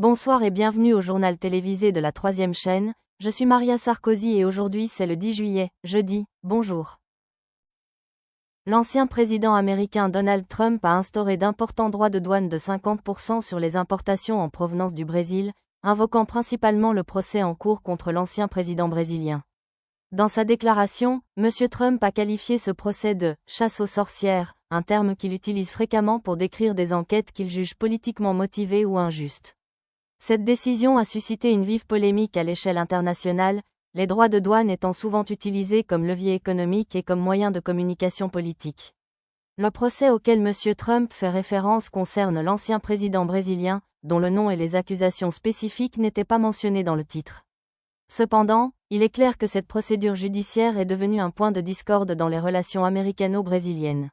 Bonsoir et bienvenue au journal télévisé de la 3e chaîne, je suis Maria Sarkozy et aujourd'hui c'est le 10 juillet, jeudi, bonjour. L'ancien président américain Donald Trump a instauré d'importants droits de douane de 50% sur les importations en provenance du Brésil, invoquant principalement le procès en cours contre l'ancien président brésilien. Dans sa déclaration, M. Trump a qualifié ce procès de « chasse aux sorcières », un terme qu'il utilise fréquemment pour décrire des enquêtes qu'il juge politiquement motivées ou injustes. Cette décision a suscité une vive polémique à l'échelle internationale, les droits de douane étant souvent utilisés comme levier économique et comme moyen de communication politique. Le procès auquel M. Trump fait référence concerne l'ancien président brésilien, dont le nom et les accusations spécifiques n'étaient pas mentionnés dans le titre. Cependant, il est clair que cette procédure judiciaire est devenue un point de discorde dans les relations américano-brésiliennes.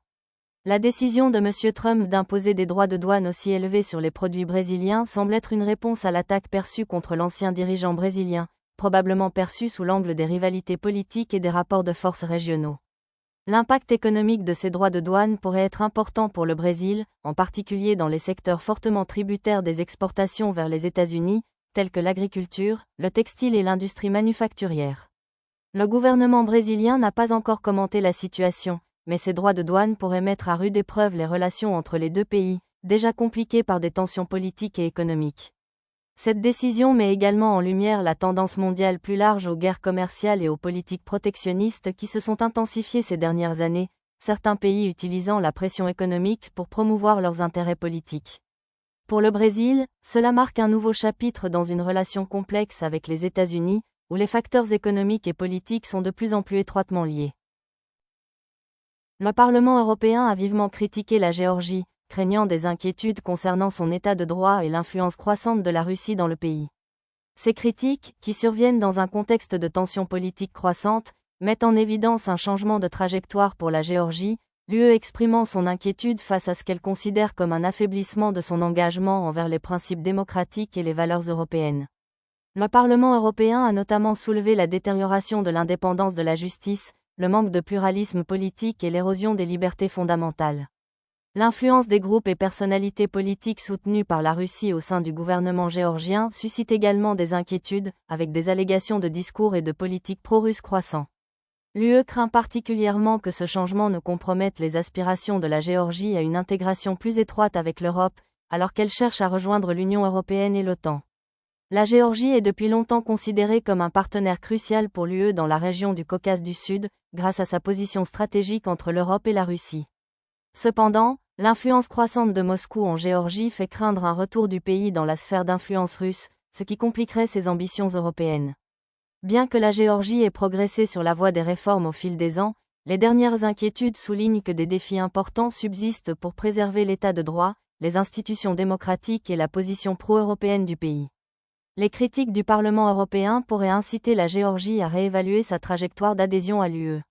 La décision de M. Trump d'imposer des droits de douane aussi élevés sur les produits brésiliens semble être une réponse à l'attaque perçue contre l'ancien dirigeant brésilien, probablement perçue sous l'angle des rivalités politiques et des rapports de force régionaux. L'impact économique de ces droits de douane pourrait être important pour le Brésil, en particulier dans les secteurs fortement tributaires des exportations vers les États-Unis, tels que l'agriculture, le textile et l'industrie manufacturière. Le gouvernement brésilien n'a pas encore commenté la situation, mais ces droits de douane pourraient mettre à rude épreuve les relations entre les deux pays, déjà compliquées par des tensions politiques et économiques. Cette décision met également en lumière la tendance mondiale plus large aux guerres commerciales et aux politiques protectionnistes qui se sont intensifiées ces dernières années, certains pays utilisant la pression économique pour promouvoir leurs intérêts politiques. Pour le Brésil, cela marque un nouveau chapitre dans une relation complexe avec les États-Unis, où les facteurs économiques et politiques sont de plus en plus étroitement liés. Le Parlement européen a vivement critiqué la Géorgie, craignant des inquiétudes concernant son état de droit et l'influence croissante de la Russie dans le pays. Ces critiques, qui surviennent dans un contexte de tensions politiques croissantes, mettent en évidence un changement de trajectoire pour la Géorgie, l'UE exprimant son inquiétude face à ce qu'elle considère comme un affaiblissement de son engagement envers les principes démocratiques et les valeurs européennes. Le Parlement européen a notamment soulevé la détérioration de l'indépendance de la justice, le manque de pluralisme politique et l'érosion des libertés fondamentales. L'influence des groupes et personnalités politiques soutenus par la Russie au sein du gouvernement géorgien suscite également des inquiétudes, avec des allégations de discours et de politique pro-russe croissants. L'UE craint particulièrement que ce changement ne compromette les aspirations de la Géorgie à une intégration plus étroite avec l'Europe, alors qu'elle cherche à rejoindre l'Union européenne et l'OTAN. La Géorgie est depuis longtemps considérée comme un partenaire crucial pour l'UE dans la région du Caucase du Sud, grâce à sa position stratégique entre l'Europe et la Russie. Cependant, l'influence croissante de Moscou en Géorgie fait craindre un retour du pays dans la sphère d'influence russe, ce qui compliquerait ses ambitions européennes. Bien que la Géorgie ait progressé sur la voie des réformes au fil des ans, les dernières inquiétudes soulignent que des défis importants subsistent pour préserver l'état de droit, les institutions démocratiques et la position pro-européenne du pays. Les critiques du Parlement européen pourraient inciter la Géorgie à réévaluer sa trajectoire d'adhésion à l'UE.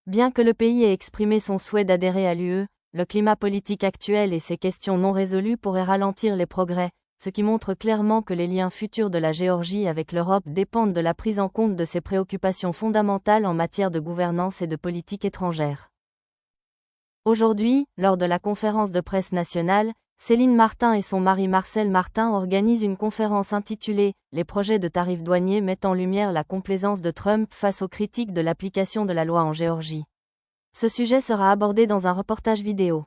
Bien que le pays ait exprimé son souhait d'adhérer à l'UE, le climat politique actuel et ses questions non résolues pourraient ralentir les progrès, ce qui montre clairement que les liens futurs de la Géorgie avec l'Europe dépendent de la prise en compte de ses préoccupations fondamentales en matière de gouvernance et de politique étrangère. Aujourd'hui, lors de la conférence de presse nationale, Céline Martin et son mari Marcel Martin organisent une conférence intitulée « Les projets de tarifs douaniers mettent en lumière la complaisance de Trump face aux critiques de l'application de la loi en Géorgie ». Ce sujet sera abordé dans un reportage vidéo.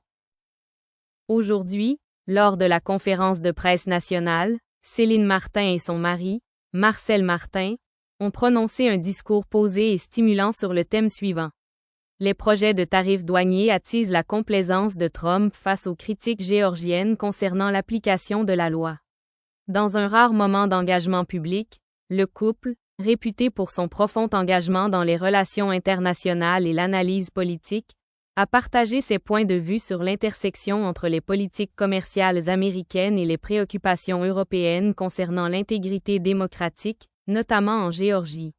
Aujourd'hui, lors de la conférence de presse nationale, Céline Martin et son mari, Marcel Martin, ont prononcé un discours posé et stimulant sur le thème suivant. Les projets de tarifs douaniers attisent la complaisance de Trump face aux critiques géorgiennes concernant l'application de la loi. Dans un rare moment d'engagement public, le couple, réputé pour son profond engagement dans les relations internationales et l'analyse politique, a partagé ses points de vue sur l'intersection entre les politiques commerciales américaines et les préoccupations européennes concernant l'intégrité démocratique, notamment en Géorgie.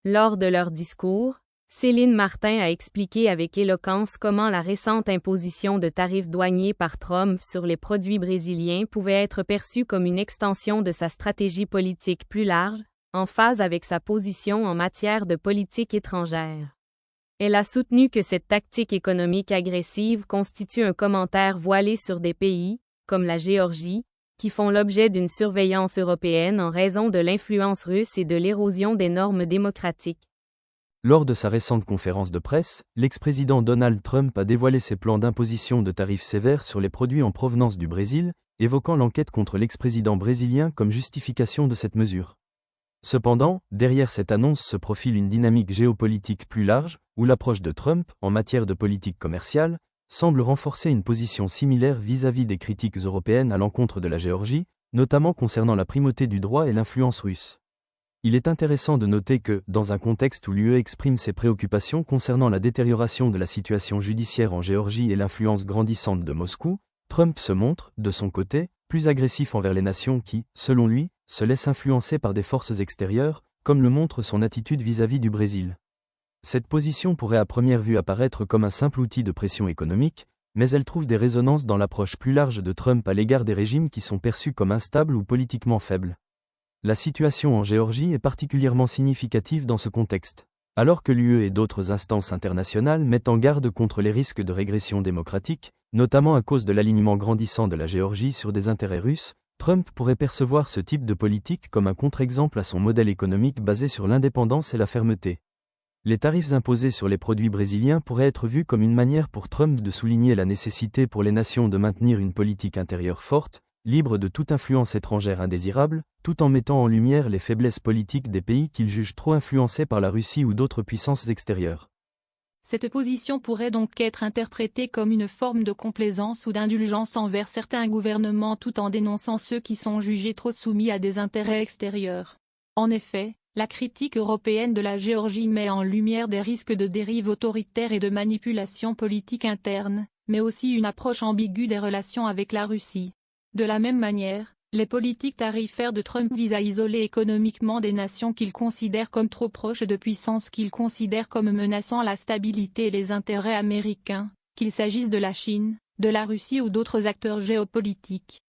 Lors de leur discours, Céline Martin a expliqué avec éloquence comment la récente imposition de tarifs douaniers par Trump sur les produits brésiliens pouvait être perçue comme une extension de sa stratégie politique plus large, en phase avec sa position en matière de politique étrangère. Elle a soutenu que cette tactique économique agressive constitue un commentaire voilé sur des pays, comme la Géorgie, qui font l'objet d'une surveillance européenne en raison de l'influence russe et de l'érosion des normes démocratiques. Lors de sa récente conférence de presse, l'ex-président Donald Trump a dévoilé ses plans d'imposition de tarifs sévères sur les produits en provenance du Brésil, évoquant l'enquête contre l'ex-président brésilien comme justification de cette mesure. Cependant, derrière cette annonce se profile une dynamique géopolitique plus large, où l'approche de Trump, en matière de politique commerciale, semble renforcer une position similaire vis-à-vis des critiques européennes à l'encontre de la Géorgie, notamment concernant la primauté du droit et l'influence russe. Il est intéressant de noter que, dans un contexte où l'UE exprime ses préoccupations concernant la détérioration de la situation judiciaire en Géorgie et l'influence grandissante de Moscou, Trump se montre, de son côté, plus agressif envers les nations qui, selon lui, se laissent influencer par des forces extérieures, comme le montre son attitude vis-à-vis du Brésil. Cette position pourrait à première vue apparaître comme un simple outil de pression économique, mais elle trouve des résonances dans l'approche plus large de Trump à l'égard des régimes qui sont perçus comme instables ou politiquement faibles. La situation en Géorgie est particulièrement significative dans ce contexte. Alors que l'UE et d'autres instances internationales mettent en garde contre les risques de régression démocratique, notamment à cause de l'alignement grandissant de la Géorgie sur des intérêts russes, Trump pourrait percevoir ce type de politique comme un contre-exemple à son modèle économique basé sur l'indépendance et la fermeté. Les tarifs imposés sur les produits brésiliens pourraient être vus comme une manière pour Trump de souligner la nécessité pour les nations de maintenir une politique intérieure forte, libre de toute influence étrangère indésirable, tout en mettant en lumière les faiblesses politiques des pays qu'il juge trop influencés par la Russie ou d'autres puissances extérieures. Cette position pourrait donc être interprétée comme une forme de complaisance ou d'indulgence envers certains gouvernements tout en dénonçant ceux qui sont jugés trop soumis à des intérêts extérieurs. En effet, la critique européenne de la Géorgie met en lumière des risques de dérive autoritaire et de manipulation politique interne, mais aussi une approche ambiguë des relations avec la Russie. De la même manière, les politiques tarifaires de Trump visent à isoler économiquement des nations qu'il considère comme trop proches de puissances qu'il considère comme menaçant la stabilité et les intérêts américains, qu'il s'agisse de la Chine, de la Russie ou d'autres acteurs géopolitiques.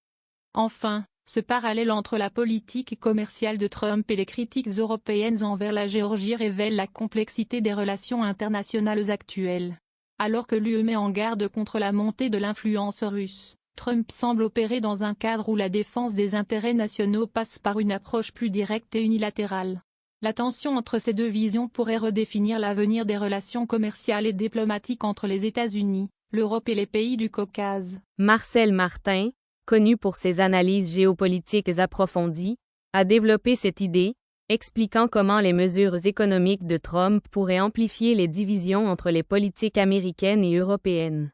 Enfin, ce parallèle entre la politique commerciale de Trump et les critiques européennes envers la Géorgie révèle la complexité des relations internationales actuelles. Alors que l'UE met en garde contre la montée de l'influence russe, Trump semble opérer dans un cadre où la défense des intérêts nationaux passe par une approche plus directe et unilatérale. La tension entre ces deux visions pourrait redéfinir l'avenir des relations commerciales et diplomatiques entre les États-Unis, l'Europe et les pays du Caucase. Marcel Martin, connu pour ses analyses géopolitiques approfondies, a développé cette idée, expliquant comment les mesures économiques de Trump pourraient amplifier les divisions entre les politiques américaines et européennes.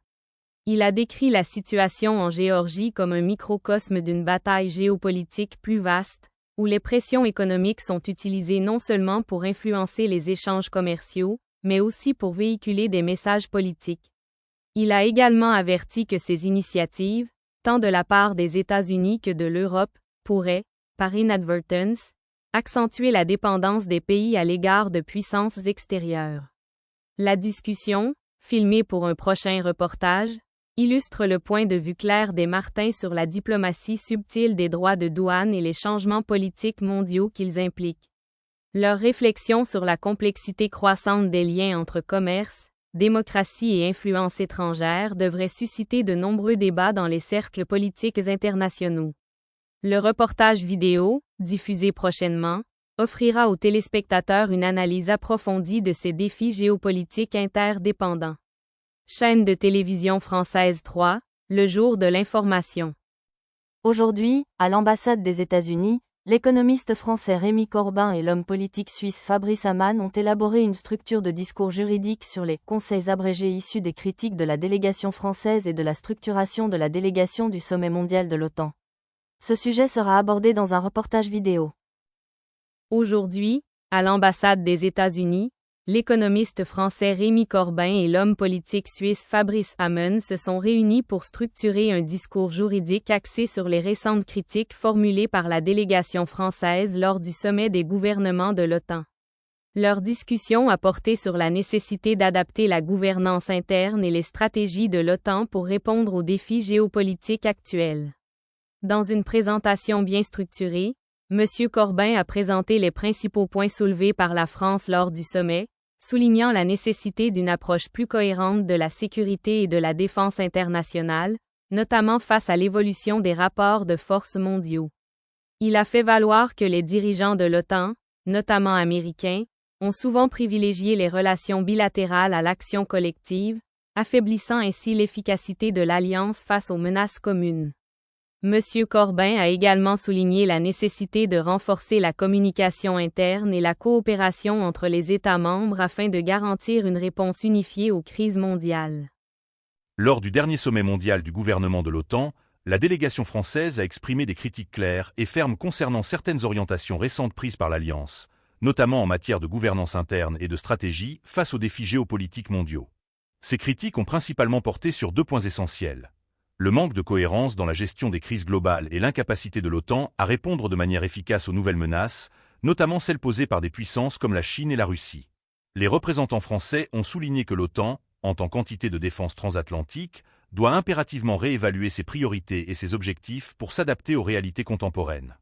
Il a décrit la situation en Géorgie comme un microcosme d'une bataille géopolitique plus vaste, où les pressions économiques sont utilisées non seulement pour influencer les échanges commerciaux, mais aussi pour véhiculer des messages politiques. Il a également averti que ces initiatives, tant de la part des États-Unis que de l'Europe, pourraient, par inadvertance, accentuer la dépendance des pays à l'égard de puissances extérieures. La discussion, filmée pour un prochain reportage, illustre le point de vue clair des Martin sur la diplomatie subtile des droits de douane et les changements politiques mondiaux qu'ils impliquent. Leur réflexion sur la complexité croissante des liens entre commerce, démocratie et influence étrangère devrait susciter de nombreux débats dans les cercles politiques internationaux. Le reportage vidéo, diffusé prochainement, offrira aux téléspectateurs une analyse approfondie de ces défis géopolitiques interdépendants. Chaîne de télévision française 3, le jour de l'information. Aujourd'hui, à l'ambassade des États-Unis, l'économiste français Rémi Corbin et l'homme politique suisse Fabrice Amann ont élaboré une structure de discours juridique sur les conseils abrégés issus des critiques de la délégation française et de la structuration de la délégation du sommet mondial de l'OTAN. Ce sujet sera abordé dans un reportage vidéo. Aujourd'hui, à l'ambassade des États-Unis, l'économiste français Rémi Corbin et l'homme politique suisse Fabrice Amann se sont réunis pour structurer un discours juridique axé sur les récentes critiques formulées par la délégation française lors du sommet des gouvernements de l'OTAN. Leur discussion a porté sur la nécessité d'adapter la gouvernance interne et les stratégies de l'OTAN pour répondre aux défis géopolitiques actuels. Dans une présentation bien structurée, M. Corbin a présenté les principaux points soulevés par la France lors du sommet, soulignant la nécessité d'une approche plus cohérente de la sécurité et de la défense internationale, notamment face à l'évolution des rapports de force mondiaux. Il a fait valoir que les dirigeants de l'OTAN, notamment américains, ont souvent privilégié les relations bilatérales à l'action collective, affaiblissant ainsi l'efficacité de l'alliance face aux menaces communes. M. Corbyn a également souligné la nécessité de renforcer la communication interne et la coopération entre les États membres afin de garantir une réponse unifiée aux crises mondiales. Lors du dernier sommet mondial du gouvernement de l'OTAN, la délégation française a exprimé des critiques claires et fermes concernant certaines orientations récentes prises par l'Alliance, notamment en matière de gouvernance interne et de stratégie face aux défis géopolitiques mondiaux. Ces critiques ont principalement porté sur 2 points essentiels. Le manque de cohérence dans la gestion des crises globales et l'incapacité de l'OTAN à répondre de manière efficace aux nouvelles menaces, notamment celles posées par des puissances comme la Chine et la Russie. Les représentants français ont souligné que l'OTAN, en tant qu'entité de défense transatlantique, doit impérativement réévaluer ses priorités et ses objectifs pour s'adapter aux réalités contemporaines.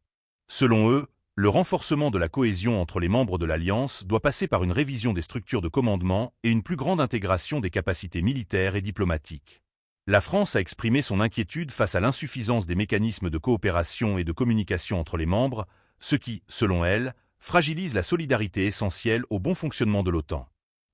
Selon eux, le renforcement de la cohésion entre les membres de l'Alliance doit passer par une révision des structures de commandement et une plus grande intégration des capacités militaires et diplomatiques. La France a exprimé son inquiétude face à l'insuffisance des mécanismes de coopération et de communication entre les membres, ce qui, selon elle, fragilise la solidarité essentielle au bon fonctionnement de l'OTAN.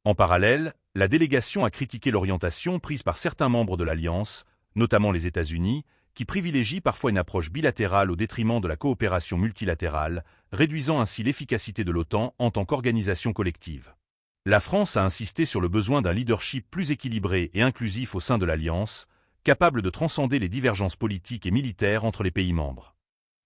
En parallèle, la délégation a critiqué l'orientation prise par certains membres de l'Alliance, notamment les États-Unis, qui privilégient parfois une approche bilatérale au détriment de la coopération multilatérale, réduisant ainsi l'efficacité de l'OTAN en tant qu'organisation collective. La France a insisté sur le besoin d'un leadership plus équilibré et inclusif au sein de l'Alliance, capable de transcender les divergences politiques et militaires entre les pays membres.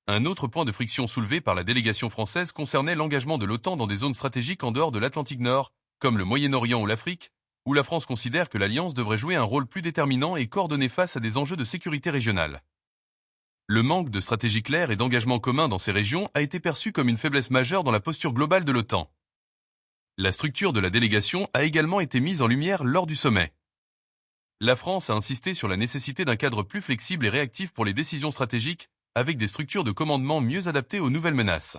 Un autre point de friction soulevé par la délégation française concernait l'engagement de l'OTAN dans des zones stratégiques en dehors de l'Atlantique Nord, comme le Moyen-Orient ou l'Afrique, où la France considère que l'Alliance devrait jouer un rôle plus déterminant et coordonné face à des enjeux de sécurité régionale. Le manque de stratégie claire et d'engagement commun dans ces régions a été perçu comme une faiblesse majeure dans la posture globale de l'OTAN. La structure de la délégation a également été mise en lumière lors du sommet. La France a insisté sur la nécessité d'un cadre plus flexible et réactif pour les décisions stratégiques, avec des structures de commandement mieux adaptées aux nouvelles menaces.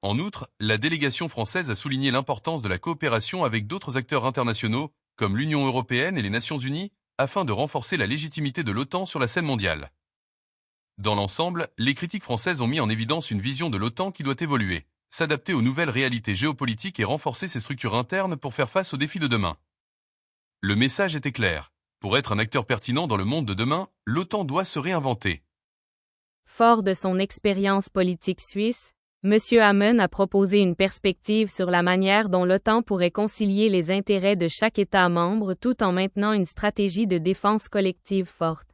En outre, la délégation française a souligné l'importance de la coopération avec d'autres acteurs internationaux, comme l'Union européenne et les Nations unies, afin de renforcer la légitimité de l'OTAN sur la scène mondiale. Dans l'ensemble, les critiques françaises ont mis en évidence une vision de l'OTAN qui doit évoluer, s'adapter aux nouvelles réalités géopolitiques et renforcer ses structures internes pour faire face aux défis de demain. Le message était clair. Pour être un acteur pertinent dans le monde de demain, l'OTAN doit se réinventer. Fort de son expérience politique suisse, M. Hamon a proposé une perspective sur la manière dont l'OTAN pourrait concilier les intérêts de chaque État membre tout en maintenant une stratégie de défense collective forte.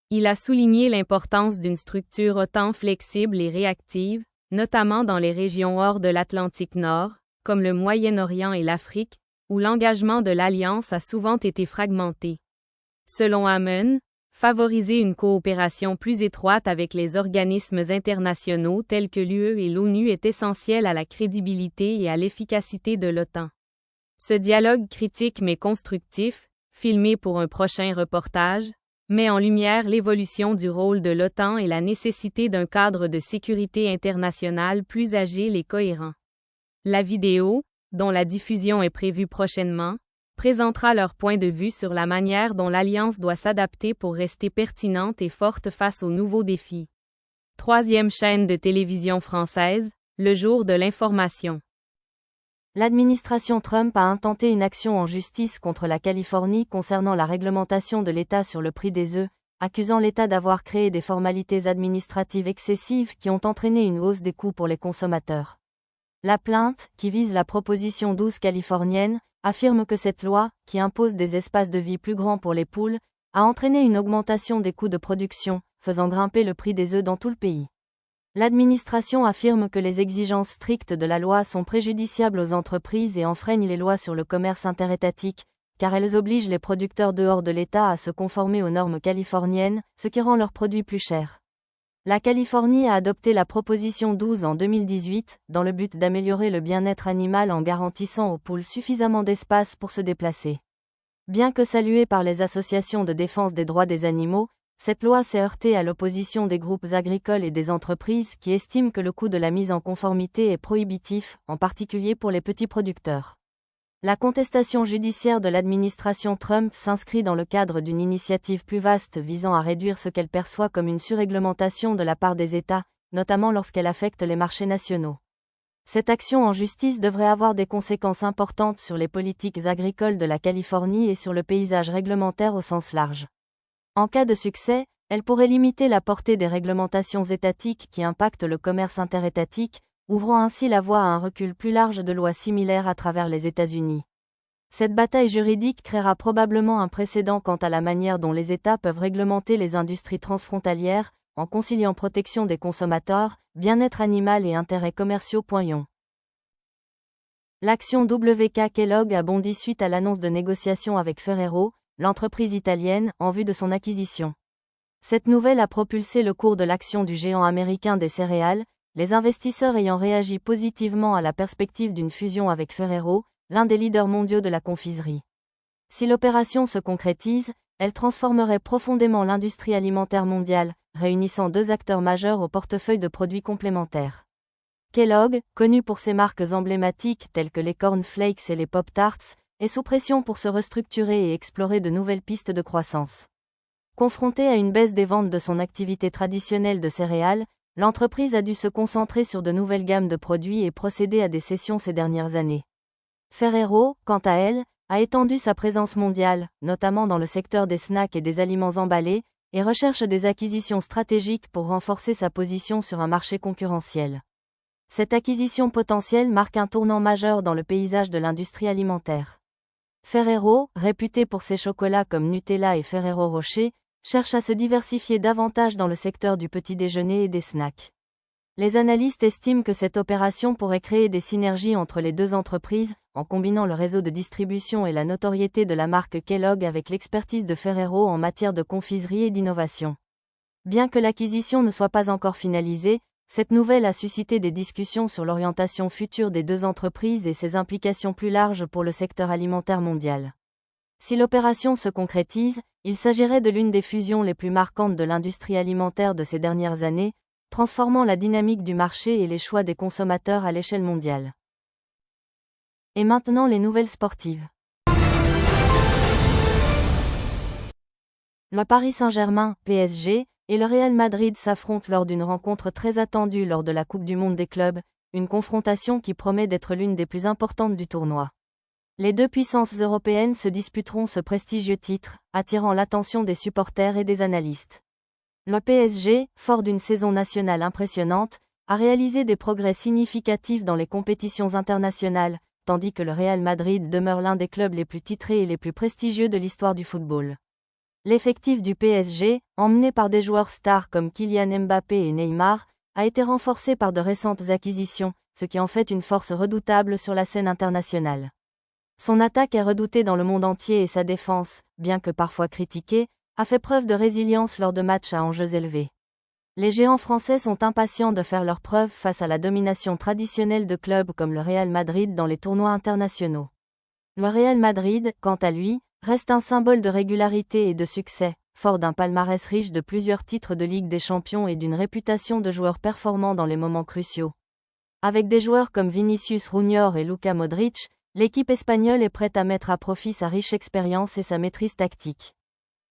Il a souligné l'importance d'une structure OTAN flexible et réactive, notamment dans les régions hors de l'Atlantique Nord, comme le Moyen-Orient et l'Afrique, où l'engagement de l'Alliance a souvent été fragmenté. Selon Hamon, favoriser une coopération plus étroite avec les organismes internationaux tels que l'UE et l'ONU est essentiel à la crédibilité et à l'efficacité de l'OTAN. Ce dialogue critique mais constructif, filmé pour un prochain reportage, met en lumière l'évolution du rôle de l'OTAN et la nécessité d'un cadre de sécurité internationale plus agile et cohérent. La vidéo, dont la diffusion est prévue prochainement, présentera leur point de vue sur la manière dont l'Alliance doit s'adapter pour rester pertinente et forte face aux nouveaux défis. 3e chaîne de télévision française, le jour de l'information. L'administration Trump a intenté une action en justice contre la Californie concernant la réglementation de l'État sur le prix des œufs, accusant l'État d'avoir créé des formalités administratives excessives qui ont entraîné une hausse des coûts pour les consommateurs. La plainte, qui vise la proposition 12 californienne, affirme que cette loi, qui impose des espaces de vie plus grands pour les poules, a entraîné une augmentation des coûts de production, faisant grimper le prix des œufs dans tout le pays. L'administration affirme que les exigences strictes de la loi sont préjudiciables aux entreprises et enfreignent les lois sur le commerce interétatique, car elles obligent les producteurs dehors de l'État à se conformer aux normes californiennes, ce qui rend leurs produits plus chers. La Californie a adopté la proposition 12 en 2018, dans le but d'améliorer le bien-être animal en garantissant aux poules suffisamment d'espace pour se déplacer. Bien que saluée par les associations de défense des droits des animaux, cette loi s'est heurtée à l'opposition des groupes agricoles et des entreprises qui estiment que le coût de la mise en conformité est prohibitif, en particulier pour les petits producteurs. La contestation judiciaire de l'administration Trump s'inscrit dans le cadre d'une initiative plus vaste visant à réduire ce qu'elle perçoit comme une surréglementation de la part des États, notamment lorsqu'elle affecte les marchés nationaux. Cette action en justice devrait avoir des conséquences importantes sur les politiques agricoles de la Californie et sur le paysage réglementaire au sens large. En cas de succès, elle pourrait limiter la portée des réglementations étatiques qui impactent le commerce interétatique, ouvrant ainsi la voie à un recul plus large de lois similaires à travers les États-Unis. Cette bataille juridique créera probablement un précédent quant à la manière dont les États peuvent réglementer les industries transfrontalières, en conciliant protection des consommateurs, bien-être animal et intérêts commerciaux. L'action WK Kellogg a bondi suite à l'annonce de négociations avec Ferrero, l'entreprise italienne, en vue de son acquisition. Cette nouvelle a propulsé le cours de l'action du géant américain des céréales, les investisseurs ayant réagi positivement à la perspective d'une fusion avec Ferrero, l'un des leaders mondiaux de la confiserie. Si l'opération se concrétise, elle transformerait profondément l'industrie alimentaire mondiale, réunissant deux acteurs majeurs au portefeuille de produits complémentaires. Kellogg, connu pour ses marques emblématiques telles que les Corn Flakes et les Pop-Tarts, est sous pression pour se restructurer et explorer de nouvelles pistes de croissance. Confrontée à une baisse des ventes de son activité traditionnelle de céréales, l'entreprise a dû se concentrer sur de nouvelles gammes de produits et procéder à des cessions ces dernières années. Ferrero, quant à elle, a étendu sa présence mondiale, notamment dans le secteur des snacks et des aliments emballés, et recherche des acquisitions stratégiques pour renforcer sa position sur un marché concurrentiel. Cette acquisition potentielle marque un tournant majeur dans le paysage de l'industrie alimentaire. Ferrero, réputé pour ses chocolats comme Nutella et Ferrero Rocher, cherche à se diversifier davantage dans le secteur du petit déjeuner et des snacks. Les analystes estiment que cette opération pourrait créer des synergies entre les deux entreprises, en combinant le réseau de distribution et la notoriété de la marque Kellogg avec l'expertise de Ferrero en matière de confiserie et d'innovation. Bien que l'acquisition ne soit pas encore finalisée, cette nouvelle a suscité des discussions sur l'orientation future des deux entreprises et ses implications plus larges pour le secteur alimentaire mondial. Si l'opération se concrétise, il s'agirait de l'une des fusions les plus marquantes de l'industrie alimentaire de ces dernières années, transformant la dynamique du marché et les choix des consommateurs à l'échelle mondiale. Et maintenant les nouvelles sportives. Le Paris Saint-Germain, PSG, et le Real Madrid s'affrontent lors d'une rencontre très attendue lors de la Coupe du Monde des clubs, une confrontation qui promet d'être l'une des plus importantes du tournoi. Les deux puissances européennes se disputeront ce prestigieux titre, attirant l'attention des supporters et des analystes. Le PSG, fort d'une saison nationale impressionnante, a réalisé des progrès significatifs dans les compétitions internationales, tandis que le Real Madrid demeure l'un des clubs les plus titrés et les plus prestigieux de l'histoire du football. L'effectif du PSG, emmené par des joueurs stars comme Kylian Mbappé et Neymar, a été renforcé par de récentes acquisitions, ce qui en fait une force redoutable sur la scène internationale. Son attaque est redoutée dans le monde entier et sa défense, bien que parfois critiquée, a fait preuve de résilience lors de matchs à enjeux élevés. Les géants français sont impatients de faire leurs preuves face à la domination traditionnelle de clubs comme le Real Madrid dans les tournois internationaux. Le Real Madrid, quant à lui, reste un symbole de régularité et de succès, fort d'un palmarès riche de plusieurs titres de Ligue des Champions et d'une réputation de joueurs performants dans les moments cruciaux. Avec des joueurs comme Vinicius Junior et Luka Modric, l'équipe espagnole est prête à mettre à profit sa riche expérience et sa maîtrise tactique.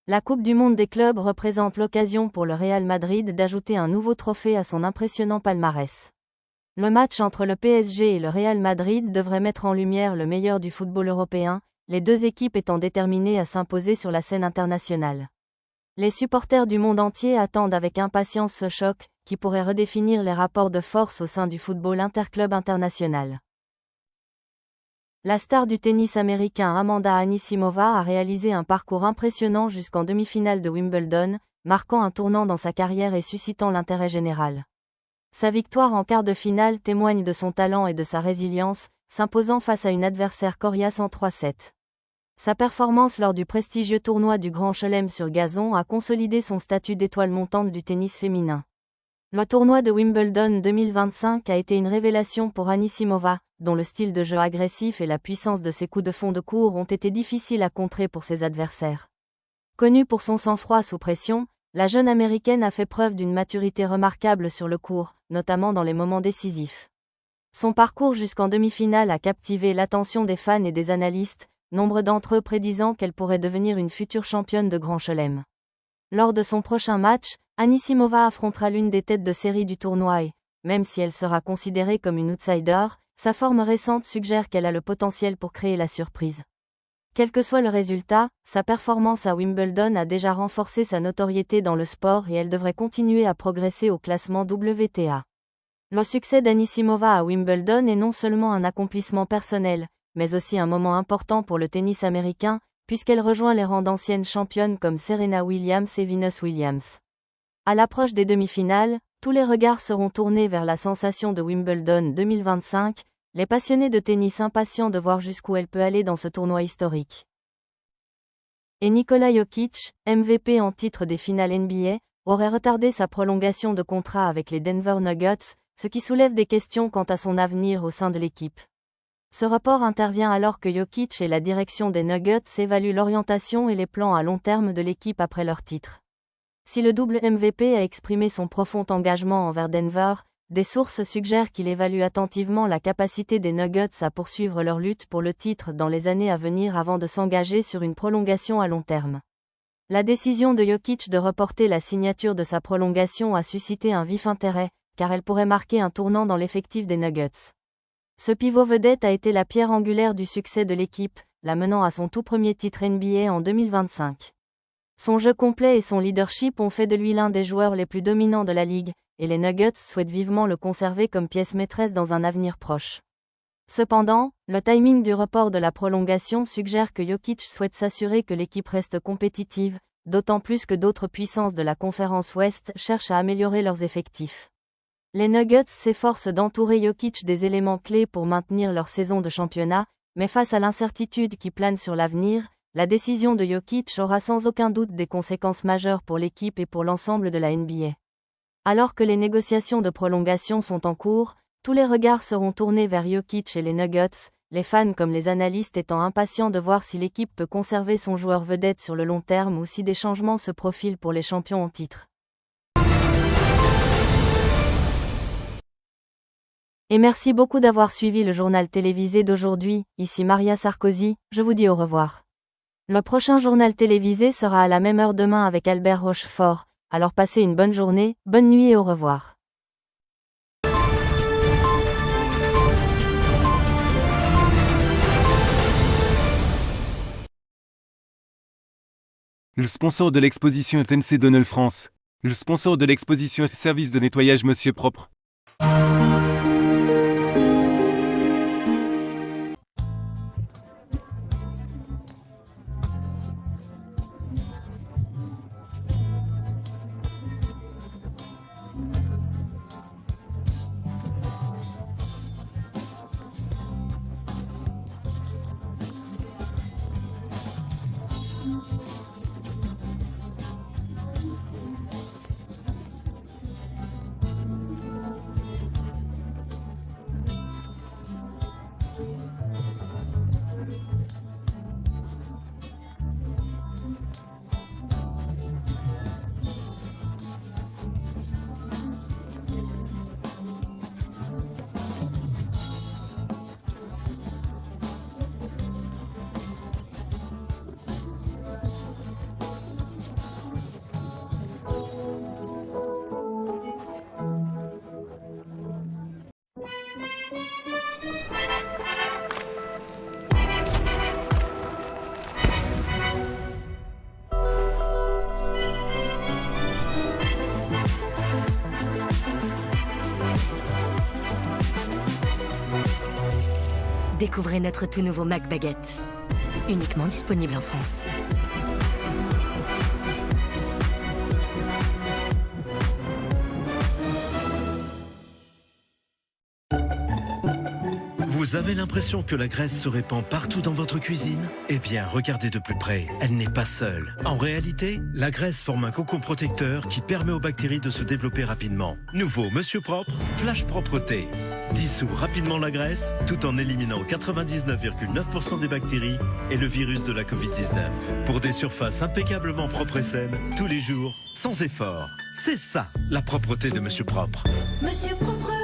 La Coupe du Monde des clubs représente l'occasion pour le Real Madrid d'ajouter un nouveau trophée à son impressionnant palmarès. Le match entre le PSG et le Real Madrid devrait mettre en lumière le meilleur du football européen, les deux équipes étant déterminées à s'imposer sur la scène internationale. Les supporters du monde entier attendent avec impatience ce choc, qui pourrait redéfinir les rapports de force au sein du football interclub international. La star du tennis américain Amanda Anisimova a réalisé un parcours impressionnant jusqu'en demi-finale de Wimbledon, marquant un tournant dans sa carrière et suscitant l'intérêt général. Sa victoire en quart de finale témoigne de son talent et de sa résilience, s'imposant face à une adversaire coriace en 3-7. Sa performance lors du prestigieux tournoi du Grand Chelem sur gazon a consolidé son statut d'étoile montante du tennis féminin. Le tournoi de Wimbledon 2025 a été une révélation pour Anisimova, dont le style de jeu agressif et la puissance de ses coups de fond de court ont été difficiles à contrer pour ses adversaires. Connue pour son sang-froid sous pression, la jeune américaine a fait preuve d'une maturité remarquable sur le court, notamment dans les moments décisifs. Son parcours jusqu'en demi-finale a captivé l'attention des fans et des analystes, nombre d'entre eux prédisant qu'elle pourrait devenir une future championne de Grand Chelem. Lors de son prochain match, Anisimova affrontera l'une des têtes de série du tournoi et, même si elle sera considérée comme une outsider, sa forme récente suggère qu'elle a le potentiel pour créer la surprise. Quel que soit le résultat, sa performance à Wimbledon a déjà renforcé sa notoriété dans le sport et elle devrait continuer à progresser au classement WTA. Le succès d'Anisimova à Wimbledon est non seulement un accomplissement personnel, mais aussi un moment important pour le tennis américain, puisqu'elle rejoint les rangs d'anciennes championnes comme Serena Williams et Venus Williams. À l'approche des demi-finales, tous les regards seront tournés vers la sensation de Wimbledon 2025, les passionnés de tennis impatients de voir jusqu'où elle peut aller dans ce tournoi historique. Et Nikola Jokic, MVP en titre des finales NBA, aurait retardé sa prolongation de contrat avec les Denver Nuggets, ce qui soulève des questions quant à son avenir au sein de l'équipe. Ce report intervient alors que Jokic et la direction des Nuggets évaluent l'orientation et les plans à long terme de l'équipe après leur titre. Si le double MVP a exprimé son profond engagement envers Denver, des sources suggèrent qu'il évalue attentivement la capacité des Nuggets à poursuivre leur lutte pour le titre dans les années à venir avant de s'engager sur une prolongation à long terme. La décision de Jokic de reporter la signature de sa prolongation a suscité un vif intérêt, car elle pourrait marquer un tournant dans l'effectif des Nuggets. Ce pivot vedette a été la pierre angulaire du succès de l'équipe, la menant à son tout premier titre NBA en 2025. Son jeu complet et son leadership ont fait de lui l'un des joueurs les plus dominants de la ligue, et les Nuggets souhaitent vivement le conserver comme pièce maîtresse dans un avenir proche. Cependant, le timing du report de la prolongation suggère que Jokic souhaite s'assurer que l'équipe reste compétitive, d'autant plus que d'autres puissances de la conférence Ouest cherchent à améliorer leurs effectifs. Les Nuggets s'efforcent d'entourer Jokic des éléments clés pour maintenir leur saison de championnat, mais face à l'incertitude qui plane sur l'avenir, la décision de Jokic aura sans aucun doute des conséquences majeures pour l'équipe et pour l'ensemble de la NBA. Alors que les négociations de prolongation sont en cours, tous les regards seront tournés vers Jokic et les Nuggets, les fans comme les analystes étant impatients de voir si l'équipe peut conserver son joueur vedette sur le long terme ou si des changements se profilent pour les champions en titre. Et merci beaucoup d'avoir suivi le journal télévisé d'aujourd'hui, ici Maria Sarkozy, je vous dis au revoir. Le prochain journal télévisé sera à la même heure demain avec Albert Rochefort, alors passez une bonne journée, bonne nuit et au revoir. Le sponsor de l'exposition est MC Donald France. Le sponsor de l'exposition est Service de nettoyage Monsieur Propre. Découvrez notre tout nouveau Mac Baguette. Uniquement disponible en France. Vous avez l'impression que la graisse se répand partout dans votre cuisine? Eh bien, regardez de plus près, elle n'est pas seule. En réalité, la graisse forme un cocon protecteur qui permet aux bactéries de se développer rapidement. Nouveau Monsieur Propre, Flash Propreté. Dissout rapidement la graisse, tout en éliminant 99,9% des bactéries et le virus de la Covid-19. Pour des surfaces impeccablement propres et saines, tous les jours, sans effort. C'est ça, la propreté de Monsieur Propre. Monsieur Propre.